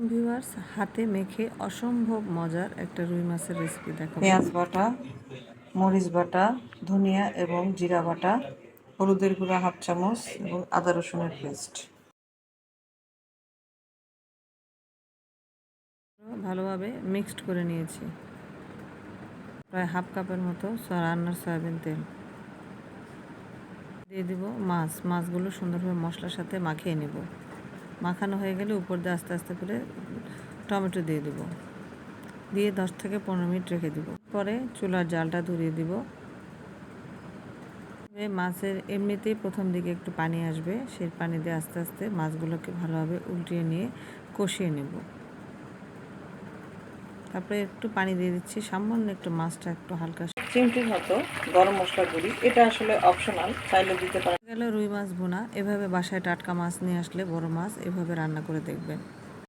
Viewers, হাতে মেখে অসম্ভব মজার একটা রুই মাছের রেসিপি দেখাবো। পেঁয়াজ বাটা, মরিচ বাটা, ধনিয়া এবং জিরা বাটা, হলুদের গুঁড়া 1/2 চামচ এবং আদা রসুনের পেস্ট। ভালোভাবে মিক্সড করে নিয়েছি। প্রায় 1/2 কাপের মতো রান্নার সয়াবিন তেল দিয়ে দিব। মাছগুলো সুন্দরভাবে মশলার সাথে মাখিয়ে নেব। মাখানো হয়ে গেলে উপর দিয়ে আস্তে আস্তে করে টমেটো দিয়ে দেব। দিয়ে 10 থেকে 15 মিনিট রেখে দিব। পরে চুলার জালটা ধরিয়ে দিব। মাছের এমনিতেই প্রথম দিকে একটু পানি আসবে, সেই পানি দিয়ে আস্তে আস্তে মাছগুলোকে ভালোভাবে উল্টিয়ে নিয়ে কষিয়ে নেব। তারপরে একটু পানি দিয়ে দিচ্ছি, সামান্য একটু মাছটা একটু হালকা চিমটির মতো গরম মশলা গুঁড়ি, এটা আসলে অপশনাল, চাইলে দিতে পারেন। গেল রুই মাছ ভুনা। এভাবে বাসায় টাটকা মাছ নিয়ে আসলে, বড় মাছ এভাবে রান্না করে দেখবেন।